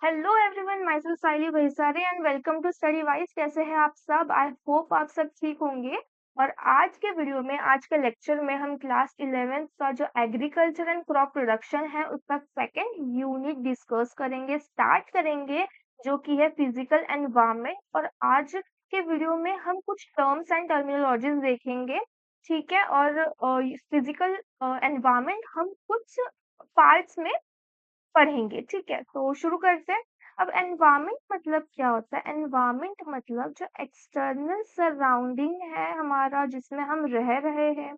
Hello everyone, myself Saili Bhaisare and welcome to study wise. कैसे हैं आप सब? आई होप आप सब ठीक होंगे। और आज के वीडियो में, आज के लेक्चर में हम क्लास 11th का जो एग्रीकल्चर एंड क्रॉप प्रोडक्शन है उसका सेकंड यूनिट डिस्कस करेंगे, स्टार्ट करेंगे, जो कि है फिजिकल एनवायरनमेंट। और आज के वीडियो में हम कुछ टर्म्स एंड टर्मिनोलॉजीज देखेंगे, ठीक है। और फिजिकल एनवायरनमेंट हम कुछ पार्ट्स में पढ़ेंगे, ठीक है। तो शुरू करते हैं। अब एनवायरनमेंट मतलब क्या होता है? एनवायरनमेंट मतलब जो एक्सटर्नल सराउंडिंग है हमारा, जिसमें हम रह रहे हैं,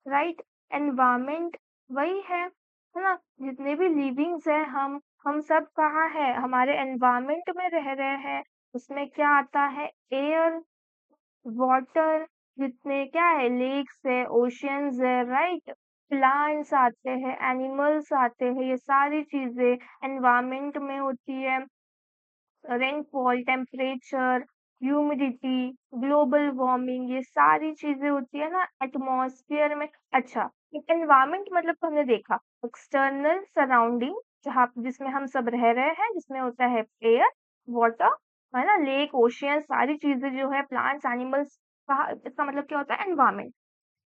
राइट। एनवायरनमेंट वही है ना। जितने भी लिविंग्स है, हम सब कहाँ है? हमारे एनवायरनमेंट में रह रहे हैं। उसमें क्या आता है? एयर, वाटर, जितने क्या है, लेक्स है, ओशियंस है, राइट। प्लांट्स आते हैं, एनिमल्स आते हैं, ये सारी चीजें एनवायरनमेंट में होती है। Rainfall, temperature, humidity, global warming, ये सारी चीजें होती है ना एटमॉस्फेयर में। अच्छा, एनवायरनमेंट मतलब तो हमने देखा एक्सटर्नल सराउंडिंग, जहाँ जिसमें हम सब रह रहे हैं, जिसमें होता है एयर, वाटर, है ना, लेक, ओशियन, सारी चीजें जो है, प्लांट्स, एनिमल्स का, इसका मतलब क्या होता है? एनवायरनमेंट।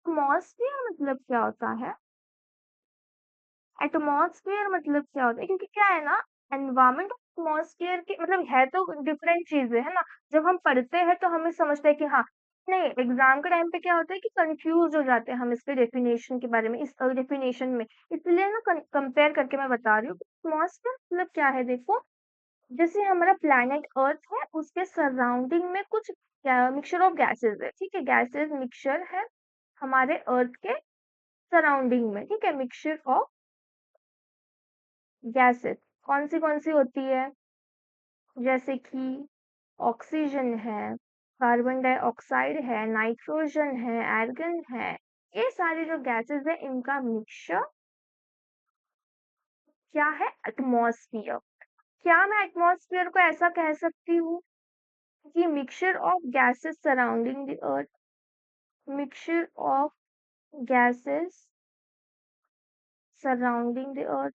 एटमॉस्फेयर मतलब क्या होता है? एटमॉस्फेयर मतलब क्या होता है? क्योंकि क्या है ना, एनवायरनमेंट एटमॉस्फेयर के मतलब है तो डिफरेंट चीजें है ना। जब हम पढ़ते हैं तो हमें समझते हैं कि हाँ, नहीं, एग्जाम के टाइम पे क्या होता है कि कंफ्यूज हो जाते हैं हम इसके डेफिनेशन के बारे में, इस डेफिनेशन में। इसलिए ना कंपेयर करके मैं बता रही हूँ कि एटमॉस्फेयर मतलब क्या है। देखो, जैसे हमारा प्लैनेट अर्थ है, उसके सराउंडिंग में कुछ मिक्सचर ऑफ गैसेस है, ठीक है। गैसेस मिक्सचर है हमारे अर्थ के सराउंडिंग में, ठीक है। मिक्सचर ऑफ गैसेस कौन सी होती है? जैसे कि ऑक्सीजन है, कार्बन डाइऑक्साइड है, नाइट्रोजन है, आर्गन है। ये सारी जो गैसेस है, इनका मिक्सचर क्या है? एटमॉस्फियर। क्या मैं एटमॉस्फियर को ऐसा कह सकती हूँ कि mixture of gases surrounding the earth, mixture of gases surrounding the earth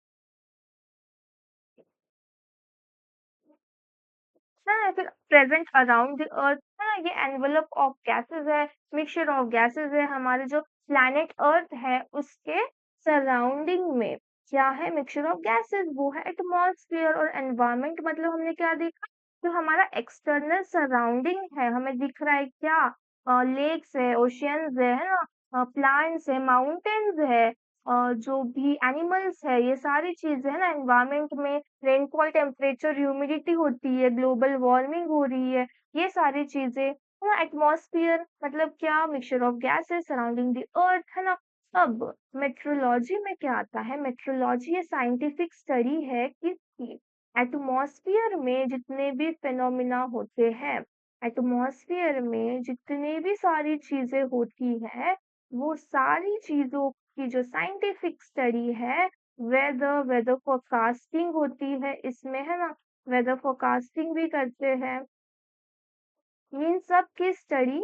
है ना, फिर प्रेजेंट अराउंड द अर्थ है ना। ये एनवेलप ऑफ गैसेस है, मिक्सचर ऑफ गैसेस है हमारे जो प्लैनेट अर्थ है उसके सराउंडिंग में। क्या है? मिक्सचर ऑफ गैसेस, वो है एटमॉस्फेयर। और एनवायरनमेंट मतलब हमने क्या देखा? जो हमारा एक्सटर्नल सराउंडिंग है, हमें दिख रहा है क्या? लेक्स है, ओशियंस है ना, प्लांट्स है, माउंटेन्स है, जो भी एनिमल्स है, ये सारी चीजें है ना एनवायरनमेंट में। रेनफॉल, टेम्परेचर, ह्यूमिडिटी होती है, ग्लोबल वार्मिंग हो रही है, ये सारी चीजें है ना। एटमॉस्फेयर मतलब क्या? Mixture of gases surrounding the earth, है ना। अब मेट्रोलॉजी में क्या आता है? मेट्रोलॉजी ये साइंटिफिक स्टडी है किसकी? एटमॉस्फेयर में जितने भी फिनोमिना होते हैं, एटमॉस्फेयर में जितनी भी सारी चीजें होती है, वो सारी चीजों की जो साइंटिफिक स्टडी है, वेदर वेदर फोरकास्टिंग होती है इसमें, है ना। वेदर फोरकास्टिंग भी करते हैं। इन सब की स्टडी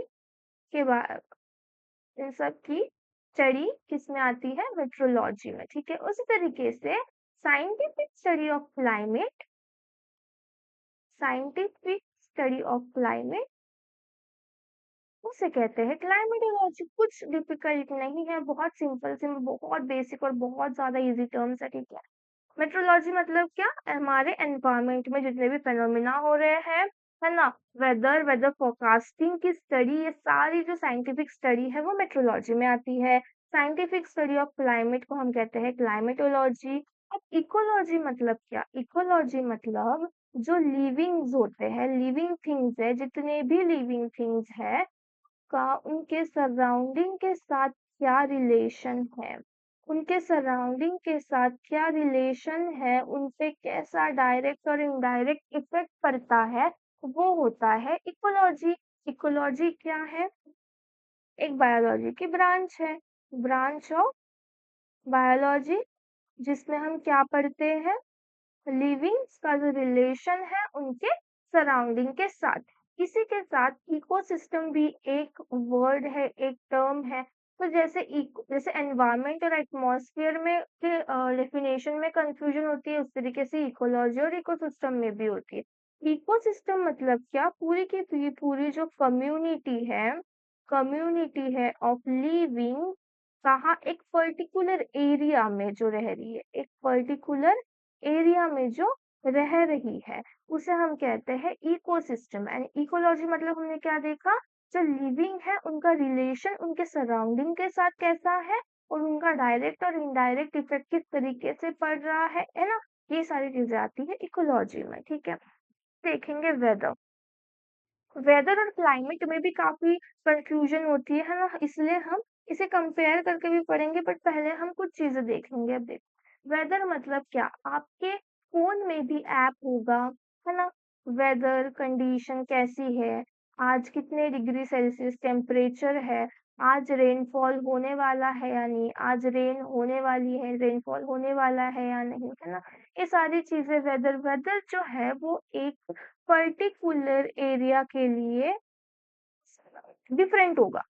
के बाद, इन सब की स्टडी किसमें आती है? मेट्रोलॉजी में, ठीक है। उसी तरीके से scientific study of climate, scientific study of climate उसे कहते हैं क्लाइमेटोलॉजी। कुछ डिफिकल्ट नहीं है, बहुत सिंपल से, बहुत बेसिक और बहुत ज्यादा इजी टर्म्स है, ठीक है। मेट्रोलॉजी मतलब क्या? हमारे एनवायरनमेंट में जितने भी फेनोमेना हो रहे हैं, है ना, वेदर, वेदर फोरकास्टिंग की स्टडी, ये सारी जो साइंटिफिक स्टडी है वो मेट्रोलॉजी में आती है। साइंटिफिक स्टडी ऑफ क्लाइमेट को हम कहते हैं क्लाइमेटोलॉजी। अब इकोलॉजी मतलब क्या? इकोलॉजी मतलब जो लिविंग्स होते हैं, लिविंग थिंग्स है, जितने भी लिविंग थिंग्स है का उनके सराउंडिंग के साथ क्या रिलेशन है, उनके सराउंडिंग के साथ क्या रिलेशन है, उन पे कैसा डायरेक्ट और इनडायरेक्ट इफेक्ट पड़ता है, वो होता है इकोलॉजी। इकोलॉजी क्या है? एक बायोलॉजी की ब्रांच है, ब्रांच ऑफ बायोलॉजी, जिसमें हम क्या पढ़ते हैं? लिविंग्स का जो रिलेशन है उनके सराउंडिंग के साथ। इसी के साथ इकोसिस्टम भी एक वर्ड है, एक टर्म है। तो जैसे एनवायरनमेंट और एटमॉस्फेयर में के डेफिनेशन में कंफ्यूजन होती है, उस तरीके से इकोलॉजी और इकोसिस्टम में भी होती है। इकोसिस्टम मतलब क्या? पूरी की पूरी जो कम्युनिटी है ऑफ लिविंग, कहाँ? एक पर्टिकुलर एरिया में जो रह रही है, एक पर्टिकुलर एरिया में जो रह रही है, उसे हम कहते हैं इकोसिस्टम। एंड इकोलॉजी मतलब हमने क्या देखा? जो लिविंग है उनका रिलेशन उनके सराउंडिंग के साथ कैसा है, और उनका डायरेक्ट और इनडायरेक्ट इफेक्ट किस तरीके से पड़ रहा है ना? ये सारी चीजें आती है इकोलॉजी में, ठीक है। देखेंगे वेदर। वेदर और क्लाइमेट में भी काफी कंफ्यूजन होती है ना, इसलिए हम इसे कंपेयर करके भी पढ़ेंगे, बट पहले हम कुछ चीजें देखेंगे। अब देखो, वेदर मतलब क्या? आपके फोन में भी ऐप होगा, है ना? वेदर कंडीशन कैसी है, आज कितने डिग्री सेल्सियस टेम्परेचर है, आज रेनफॉल होने वाला है या नहीं, आज रेन होने वाली है, रेनफॉल होने वाला है या नहीं, है ना? ये सारी चीजें वेदर वेदर जो है वो एक पर्टिकुलर एरिया के लिए डिफरेंट होगा,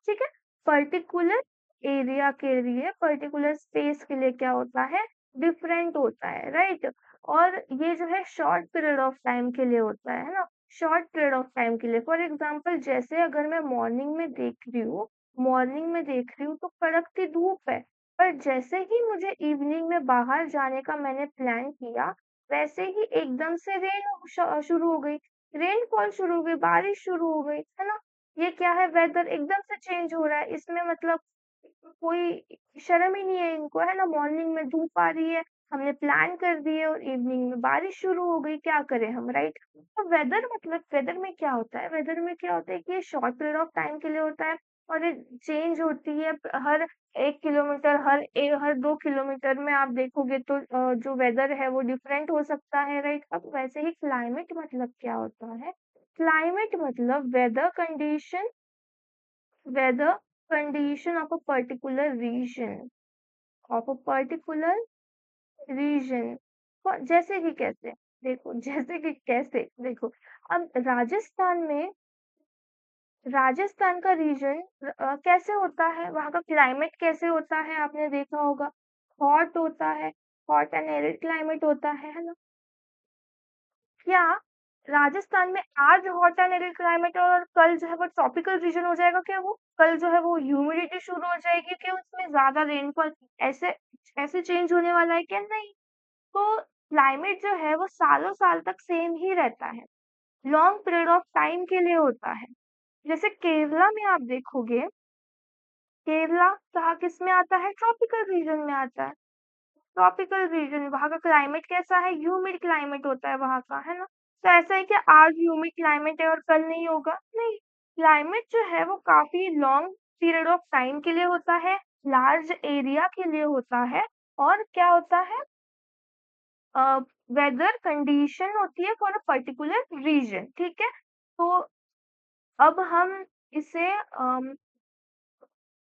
ठीक है। पर्टिकुलर एरिया के लिए, पर्टिकुलर स्पेस के लिए क्या होता है? डिफरेंट होता है, राइट। और ये जो है शॉर्ट पीरियड ऑफ टाइम के लिए होता है ना, शॉर्ट पीरियड ऑफ टाइम के लिए। फॉर एग्जांपल, जैसे अगर मैं मॉर्निंग में देख रही हूँ तो कड़कती धूप है, पर जैसे ही मुझे इवनिंग में बाहर जाने का मैंने प्लान किया, वैसे ही एकदम से रेन शुरू हो गई, रेनफॉल शुरू हो गई, बारिश शुरू हो गई, है ना? ये क्या है? वेदर एकदम से चेंज हो रहा है, इसमें मतलब कोई शर्म ही नहीं है इनको, है ना? मॉर्निंग में धूप आ रही है, हमने प्लान कर दिए, और इवनिंग में बारिश शुरू हो गई, क्या करें हम, राइट। तो वेदर मतलब, वेदर में क्या होता है? वेदर में क्या होता है कि ये शॉर्ट पीरियड ऑफ टाइम के लिए होता है, और ये चेंज होती है हर 1 किलोमीटर, हर 2 किलोमीटर में आप देखोगे तो जो वेदर है वो डिफरेंट हो सकता है, राइट। अब वैसे ही क्लाइमेट मतलब क्या होता है? क्लाइमेट मतलब weather condition of a particular region, of a particular region। जैसे कि कैसे? देखो, जैसे कि कैसे, देखो, अब राजस्थान का रीजन कैसे होता है, वहाँ का क्लाइमेट कैसे होता है, आपने देखा होगा। हॉट होता है, हॉट एंड एरिड क्लाइमेट होता है ना? क्या राजस्थान में आज हॉट एंड एरिड क्लाइमेट और कल जो है वो ट्रॉपिकल रीजन हो जाएगा क्या? वो कल जो है वो ह्यूमिडिटी शुरू हो जाएगी क्या? उसमें ज्यादा रेनफॉल ऐसे ऐसे चेंज होने वाला है क्या? नहीं। तो क्लाइमेट जो है वो सालों साल तक सेम ही रहता है, लॉन्ग पीरियड ऑफ टाइम के लिए होता है। जैसे केरला में आप देखोगे, केरला कहाँ किस में आता है? ट्रॉपिकल रीजन में आता है। ट्रॉपिकल रीजन, वहाँ का क्लाइमेट कैसा है? ह्यूमिड क्लाइमेट होता है वहाँ का, है ना? तो ऐसा है कि आज ह्यूमिड क्लाइमेट है और कल नहीं होगा, नहीं। क्लाइमेट जो है वो काफी लॉन्ग पीरियड ऑफ टाइम के लिए होता है, लार्ज एरिया के लिए होता है, और क्या होता है? वेदर कंडीशन होती है फॉर अ पर्टिकुलर रीजन, ठीक है। तो अब हम इसे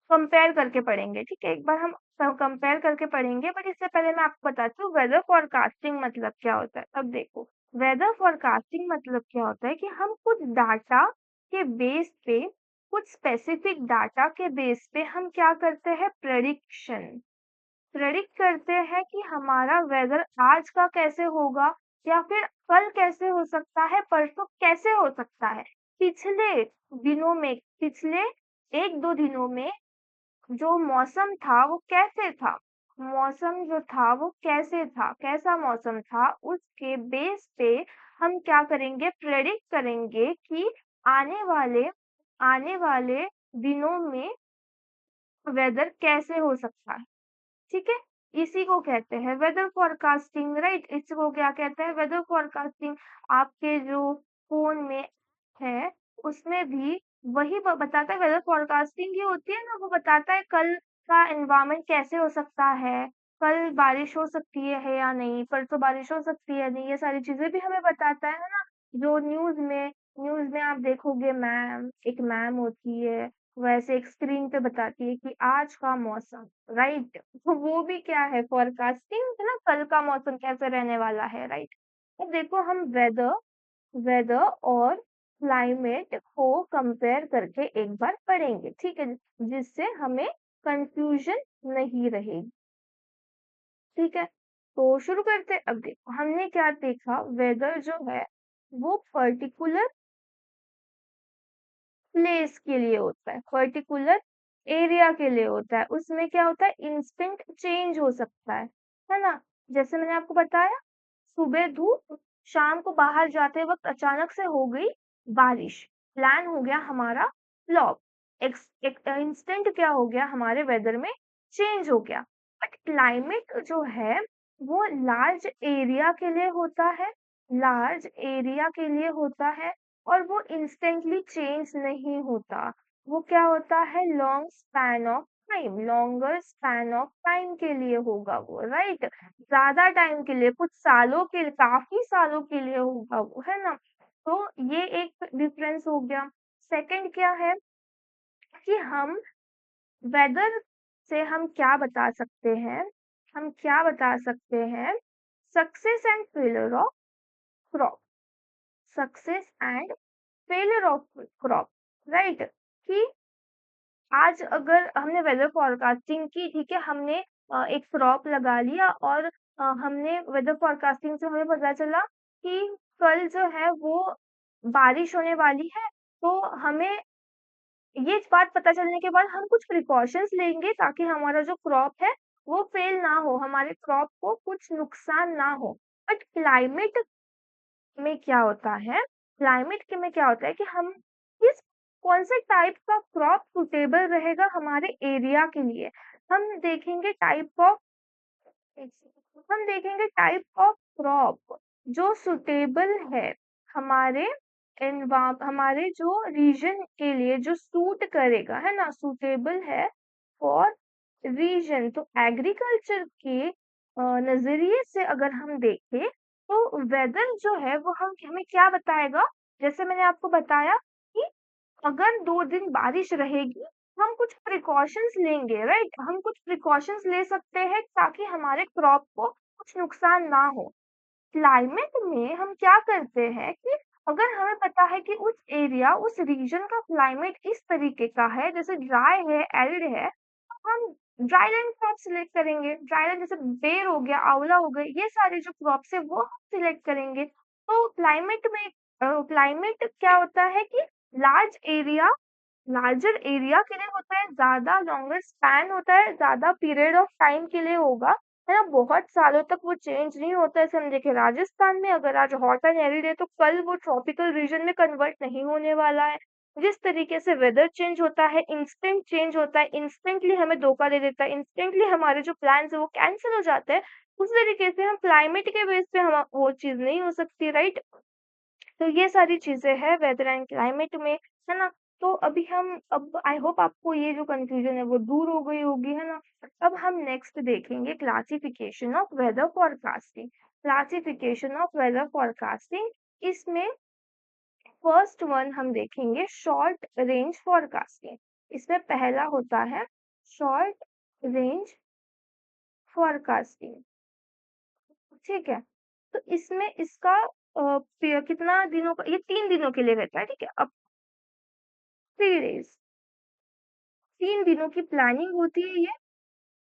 कंपेयर करके पढ़ेंगे, ठीक है। एक बार हम कंपेयर करके पढ़ेंगे, बट इससे पहले मैं आपको बताती हूँ वेदर फोरकास्टिंग मतलब क्या होता है। अब देखो, वेदर फोरकास्टिंग मतलब क्या होता है कि हम कुछ डाटा के बेस पे, कुछ स्पेसिफिक डाटा के बेस पे हम क्या करते हैं? प्रेडिक्ट करते हैं कि हमारा वेदर आज का कैसे होगा, या फिर कल कैसे हो सकता है, परसों कैसे हो सकता है। पिछले 1-2 दिनों में जो मौसम था वो कैसे था, मौसम जो था वो कैसे था, कैसा मौसम था, उसके बेस पे हम क्या करेंगे? प्रेडिक्ट करेंगे कि आने वाले आने वाले दिनों में वेदर कैसे हो सकता है, ठीक है। इसी को कहते हैं वेदर फोरकास्टिंग, राइट। इसको क्या कहते हैं? Weather forecasting. आपके जो फोन में है उसमें भी वही बताता है, वेदर फोरकास्टिंग ही होती है ना, वो बताता है कल का एनवायरनमेंट कैसे हो सकता है, कल बारिश हो सकती है या नहीं, परसों बारिश हो सकती है या नहीं, ये सारी चीजें भी हमें बताता है ना। जो न्यूज में आप देखोगे, एक मैम होती है, वैसे एक स्क्रीन पे बताती है कि आज का मौसम, राइट। तो वो भी क्या है? फोरकास्टिंग है ना, कल का मौसम कैसे रहने वाला है, राइट। अब देखो, हम वेदर वेदर और क्लाइमेट को कंपेयर करके एक बार पढ़ेंगे, ठीक है, जिससे हमें कंफ्यूजन नहीं रहेगी। ठीक है, तो शुरू करते हैं। अब देखो हमने क्या देखा, वेदर जो है वो पर्टिकुलर प्लेस के लिए होता है, पर्टिकुलर एरिया के लिए होता है। उसमें क्या होता है, इंस्टेंट चेंज हो सकता है ना। जैसे मैंने आपको बताया, सुबह धूप, शाम को बाहर जाते वक्त अचानक से हो गई बारिश, प्लान हो गया हमारा फ्लॉप, एक इंस्टेंट क्या हो गया, हमारे वेदर में चेंज हो गया। बट क्लाइमेट जो है वो लार्ज एरिया के लिए होता है, लार्ज एरिया के लिए होता है, और वो इंस्टेंटली चेंज नहीं होता। वो क्या होता है, long span of time, longer span of time के लिए होगा वो, राइट। ज्यादा टाइम के लिए, कुछ सालों के, काफी सालों के लिए होगा वो, है ना। तो ये एक डिफरेंस हो गया। सेकंड क्या है कि हम वेदर से हम क्या बता सकते हैं, हम क्या बता सकते हैं, success and failure of crop, success and failure of crop, right. कि आज अगर हमने वेदर फोरकास्टिंग की, ठीक है, हमने एक क्रॉप लगा लिया, और हमने वेदर फोरकास्टिंग से हमें पता चला कि कल जो है वो बारिश होने वाली है, तो हमें ये बात पता चलने के बाद हम कुछ प्रिकॉशंस लेंगे ताकि हमारा जो क्रॉप है वो फेल ना हो, हमारे क्रॉप को कुछ नुकसान ना हो। बट क्लाइमेट में क्या होता है, क्लाइमेट के में क्या होता है कि हम किस, कौन से टाइप का क्रॉप सुटेबल रहेगा हमारे एरिया के लिए, हम देखेंगे टाइप ऑफ, हम देखेंगे टाइप ऑफ क्रॉप जो सुटेबल है हमारे हमारे जो रीजन के लिए, जो सूट करेगा, है ना, सुटेबल है फॉर रीजन। तो एग्रीकल्चर के नजरिए से अगर हम देखें तो वेदर जो है वो हम हमें क्या बताएगा, जैसे मैंने आपको बताया कि अगर 2 दिन बारिश रहेगी, हम कुछ प्रिकॉशंस लेंगे, राइट, हम कुछ प्रिकॉशंस ले सकते हैं ताकि हमारे क्रॉप को कुछ नुकसान ना हो। क्लाइमेट में हम क्या करते हैं कि अगर हमें पता है कि उस एरिया, उस रीजन का क्लाइमेट इस तरीके का है, जैसे ड्राई है, एरिड है, तो हम ड्राईलैंड क्रॉप सिलेक्ट करेंगे। ड्राईलैंड जैसे बेर हो गया, आंवला हो गए, ये सारे जो क्रॉप्स है वो हम सिलेक्ट करेंगे। तो क्लाइमेट में क्लाइमेट क्या होता है कि लार्ज एरिया, लार्जर एरिया के लिए होता है, ज्यादा लॉन्गर स्पैन होता है, ज्यादा पीरियड ऑफ टाइम के लिए होगा, है ना, बहुत सालों तक वो चेंज नहीं होता है। जैसे हम देखें राजस्थान में, अगर आज हॉट एंड एरिड है तो कल वो ट्रॉपिकल रीजन में कन्वर्ट नहीं होने वाला है। जिस तरीके से वेदर चेंज होता है, इंस्टेंट चेंज होता है, इंस्टेंटली हमें धोखा दे देता है, इंस्टेंटली हमारे जो प्लान्स है वो कैंसिल हो जाते हैं, उस तरीके से हम क्लाइमेट के बेस पे हम वो चीज नहीं हो सकती, राइट। तो ये सारी चीजें हैं वेदर एंड क्लाइमेट में, है ना। तो अभी हम, अब आई होप आपको ये जो कंफ्यूजन है वो दूर हो गई होगी, है ना। अब हम नेक्स्ट देखेंगे classification of weather forecasting, classification of weather forecasting. इसमें फर्स्ट वन हम देखेंगे शॉर्ट रेंज फोरकास्टिंग। इसमें पहला होता है शॉर्ट रेंज फोरकास्टिंग, ठीक है। तो इसमें इसका कितना दिनों का, ये 3 दिनों के लिए रहता है, ठीक है। अब 3 डेज, 3 दिनों की प्लानिंग होती है ये।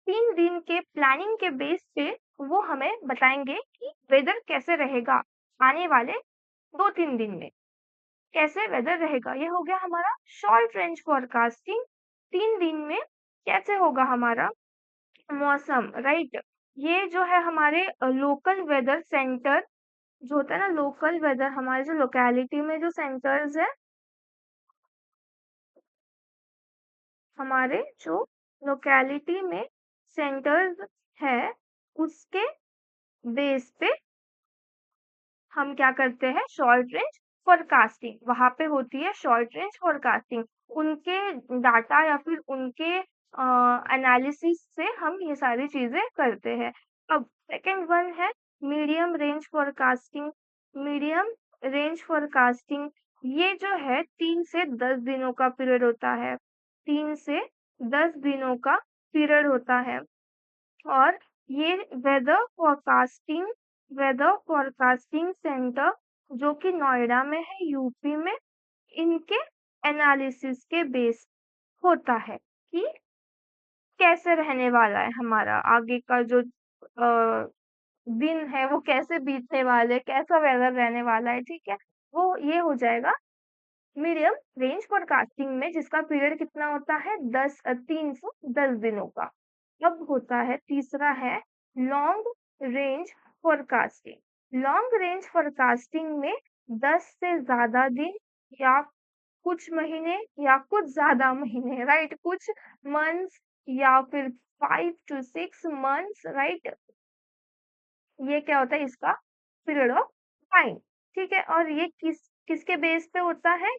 3 दिन के प्लानिंग के बेस पे वो हमें बताएंगे कि वेदर कैसे रहेगा आने वाले 2-3 दिन में, कैसे वेदर रहेगा। ये हो गया हमारा शॉर्ट रेंज फोरकास्टिंग, 3 दिन में कैसे होगा हमारा मौसम, राइट। ये जो है हमारे लोकल वेदर सेंटर जो होता है ना, लोकल वेदर, हमारे जो लोकेलिटी में जो सेंटर्स है, हमारे जो लोकेलिटी में सेंटर्स है, उसके बेस पे हम क्या करते हैं, शॉर्ट रेंज फोरकास्टिंग, वहां पे होती है शॉर्ट रेंज फोरकास्टिंग। उनके डाटा या फिर उनके एनालिसिस से हम ये सारी चीजें करते हैं। अब सेकंड वन है medium range forecasting, medium range forecasting. ये जो है 3 से 10 दिनों का पीरियड होता है, 3 से 10 दिनों का पीरियड होता है। और ये weather forecasting, weather forecasting centre जो कि नोएडा में है, यूपी में, इनके एनालिसिस के बेस होता है कि कैसे रहने वाला है हमारा आगे का जो दिन है वो कैसे बीतने वाले, कैसा वेदर रहने वाला है, ठीक है? वो ये हो जाएगा मीडियम रेंज फोरकास्टिंग में, जिसका पीरियड कितना होता है 3 से 10 दिनों का। अब होता है तीसरा है long range forecasting. Long range forecasting में 10 से ज्यादा दिन या कुछ महीने या कुछ ज्यादा महीने, राइट, कुछ मंथ्स या फिर 5 to 6 months, राइट, ये क्या होता है इसका पीरियड ऑफ टाइम, ठीक है? और ये किसके बेस पे होता है?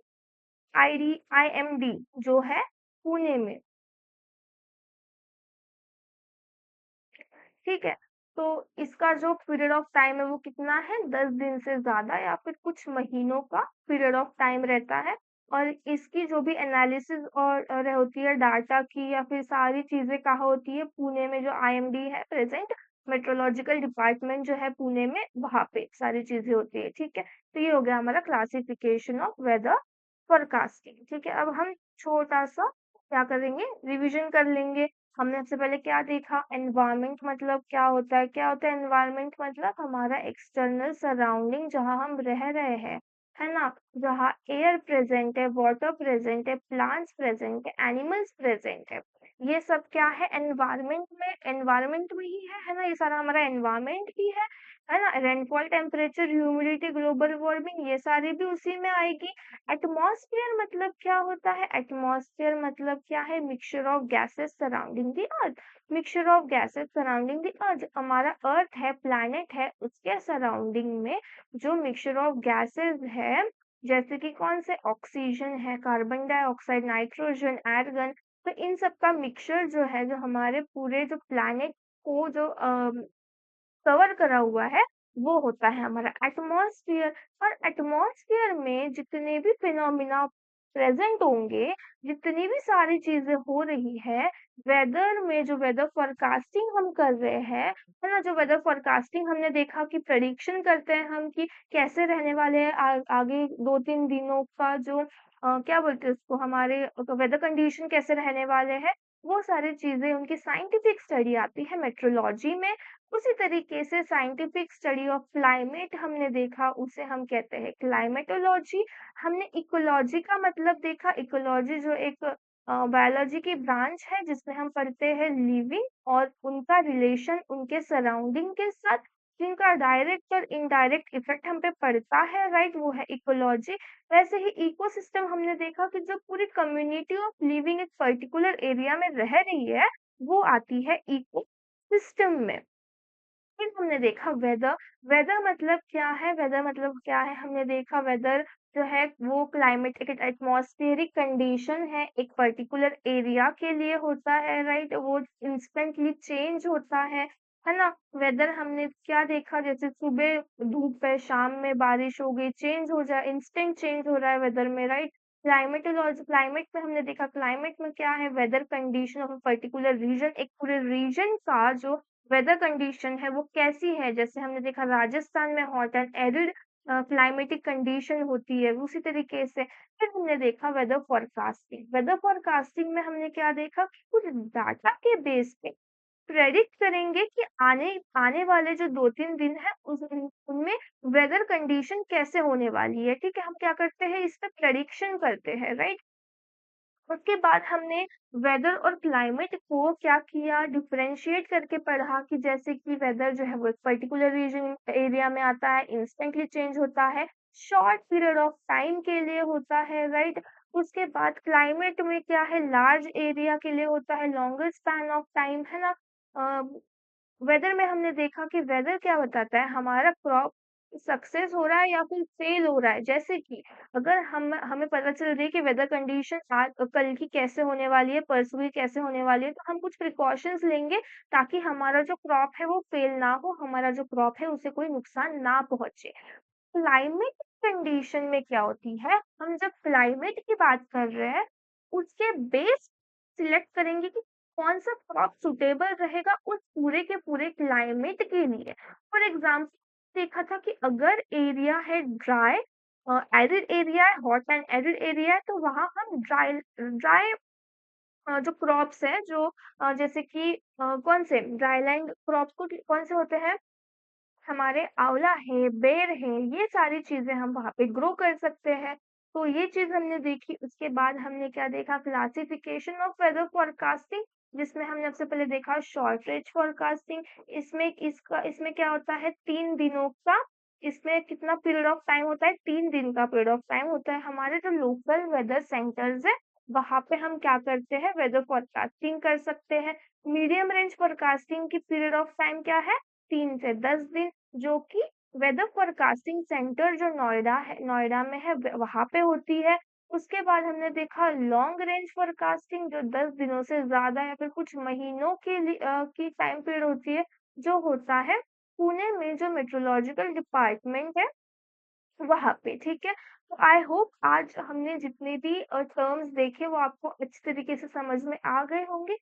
आईएमडी जो है पुणे में, ठीक है? तो इसका जो पीरियड ऑफ टाइम है वो कितना है? 10 दिन से ज़्यादा या फिर कुछ महीनों का पीरियड ऑफ टाइम रहता है। और इसकी जो भी एनालिसिस और होती है डाटा की या फिर सारी चीज़ें कहाँ होती है? पुणे में जो आईएमडी है प्रेज़ेंट मेट्रोलॉजिकल डिपार्टमेंट जो है पुणे में, वहाँ पे सारी चीज़ें होती है, ठीक है? तो ये हो गया हमारा क्लासिफिकेशन ऑफ वेदर फोरकास्टिंग, ठीक है? अब हम छोटा-सा क्या करेंगे? रिविज़न कर लेंगे। हमने सबसे पहले क्या देखा? एनवायरनमेंट मतलब क्या होता है? क्या होता है एनवायरनमेंट? मतलब हमारा एक्सटर्नल सराउंडिंग जहाँ हम रह रहे हैं, है ना? जहाँ एयर प्रेजेंट है, वाटर प्रेजेंट है, प्लांट्स प्रेजेंट है, एनिमल्स प्रेजेंट है, ये सब क्या है? एनवायरनमेंट में ही है ना? ये सारा हमारा एनवायरनमेंट ही है ना? Rainfall, temperature, humidity, global warming, ये सारी भी उसी में आएगी। एटमॉस्फेयर मतलब क्या होता है? एटमॉस्फेयर मतलब क्या है? Mixture of gases surrounding the earth. Mixture of gases surrounding the earth, हमारा अर्थ है, प्लैनेट है, उसके सराउंडिंग में जो मिक्सचर ऑफ गैसेस है, जैसे कि कौन से? ऑक्सीजन है, कार्बन डाइऑक्साइड, नाइट्रोजन, आर्गन, तो इन सब का मिक्सचर जो है, जो हमारे पूरे जो प्लैनेट को जो कवर करा हुआ है, वो होता है हमारा एटमॉस्फेयर। और एटमॉस्फेयर में जितने भी फिनोमिना प्रेजेंट होंगे, जितनी भी सारी चीजें हो रही है, वेदर में जो वेदर फोरकास्टिंग हम कर रहे हैं, है ना? जो वेदर फोरकास्टिंग हमने देखा कि प्रेडिक्शन करते हैं हम कि कैसे रहने वाले हैं आगे 2-3 दिनों का जो क्या बोलते हैं उसको, हमारे वेदर कंडीशन कैसे रहने वाले हैं, वो सारी चीजें उनकी साइंटिफिक स्टडी आती है मेट्रोलॉजी में। उसी तरीके से साइंटिफिक स्टडी ऑफ क्लाइमेट हमने देखा, उसे हम कहते हैं क्लाइमेटोलॉजी। हमने इकोलॉजी का मतलब देखा, इकोलॉजी जो एक बायोलॉजी की ब्रांच है जिसमें हम पढ़ते हैं लिविंग और उनका रिलेशन उनके सराउंडिंग के साथ, जिनका डायरेक्ट और इनडायरेक्ट इफेक्ट हम पे पड़ता है, राइट, वो है इकोलॉजी। वैसे ही इकोसिस्टम हमने देखा कि जो पूरी कम्युनिटी ऑफ लिविंग एक पर्टिकुलर एरिया में रह रही है, वो आती है इको सिस्टम में। फिर हमने देखा वेदर। वेदर मतलब क्या है? वेदर मतलब क्या है? हमने देखा वेदर जो है वो क्लाइमेटिक एटमॉस्फेरिक कंडीशन है, एक पर्टिकुलर एरिया के लिए होता है, राइट, वो इंस्टेंटली चेंज होता है ना? वेदर हमने क्या देखा? जैसे सुबह धूप है, शाम में बारिश हो गई, चेंज हो जाए, इंस्टेंट चेंज हो रहा है वेदर में, राइट? क्लाइमेट में हमने देखा, क्लाइमेट में क्या है? Weather condition of a particular region, एक पूरे रीजन का जो वेदर कंडीशन है वो कैसी है? जैसे हमने देखा राजस्थान में hot and arid climatic condition होती है, उसी तरीके से फिर हमने देखा वेदर फोरकास्टिंग। वेदर फोरकास्टिंग में हमने क्या देखा कि कुछ डाटा के बेस पे प्रेडिक्ट करेंगे कि आने आने वाले जो 2-3 दिन है उनमें वेदर कंडीशन कैसे होने वाली है, ठीक है? हम क्या करते हैं, इस पे प्रेडिक्शन करते हैं, राइट? उसके बाद हमने वेदर और क्लाइमेट को क्या किया, डिफरेंशिएट करके पढ़ा कि जैसे कि वेदर जो है वो एक पर्टिकुलर रीजन एरिया में आता है, इंस्टेंटली चेंज होता है, शॉर्ट पीरियड ऑफ टाइम के लिए होता है, राइट? उसके बाद क्लाइमेट में क्या है, लार्ज एरिया के लिए होता है, लॉन्गर स्पैन ऑफ टाइम, है ना? वेदर में हमने देखा कि वेदर क्या बताता है, हमारा क्रॉप सक्सेस हो रहा है या फिर फेल हो रहा है। जैसे कि अगर हमें पता चल रही है कि वेदर कंडीशन आज कल की कैसे होने वाली है, परसों की कैसे होने वाली है, तो हम कुछ प्रिकॉशंस लेंगे ताकि हमारा जो क्रॉप है वो फेल ना हो, हमारा जो क्रॉप है उसे कोई नुकसान ना पहुंचे। क्लाइमेट कंडीशन में क्या होती है, हम जब क्लाइमेट की बात कर रहे हैं, उसके बेस सिलेक्ट करेंगे कि कौन सा क्रॉप सुटेबल रहेगा उस पूरे के पूरे क्लाइमेट के लिए। फॉर एग्जाम्पल देखा था कि अगर एरिया है ड्राई, एरिड एरिया है, हॉट एंड एरिड एरिया है, तो वहाँ हम ड्राई ड्राई जो क्रॉप्स हैं जो जैसे कि कौन से ड्राईलैंड क्रॉप्स कौन से होते हैं? हमारे आंवला है, बेर है, ये सारी चीज़ें हम वहाँ पे ग्रो कर सकते हैं। तो ये चीज़ हमने देखी, उसके बाद हमने क्या देखा क्लासिफिकेशन ऑफ वेदर फोरकास्टिंग जिसमें हमने सबसे पहले देखा शॉर्ट रेंज फोरकास्टिंग इसमें क्या होता है 3 दिनों का इसमें कितना पीरियड ऑफ टाइम होता है 3 दिन का पीरियड ऑफ टाइम होता है। हमारे जो लोकल वेदर सेंटर्स हैं, वहाँ पे हम क्या करते हैं वेदर फोरकास्टिंग कर सकते हैं। मीडियम रेंज फोरकास्टिंग की पीरियड ऑफ टाइम क्या है 3 से 10 दिन जो कि वेदर फोरकास्टिंग सेंटर जो नोएडा में है वहां पे होती है। उसके बाद हमने देखा लॉन्ग रेंज फोरकास्टिंग जो 10 दिनों से ज्यादा या फिर कुछ महीनों के लिए की टाइम पीरियड होती है जो होता है पुणे में जो मेट्रोलॉजिकल डिपार्टमेंट है वहाँ पे, ठीक है? तो आई होप आज हमने जितने भी टर्म्स देखे वो आपको अच्छी तरीके से समझ में आ गए होंगे।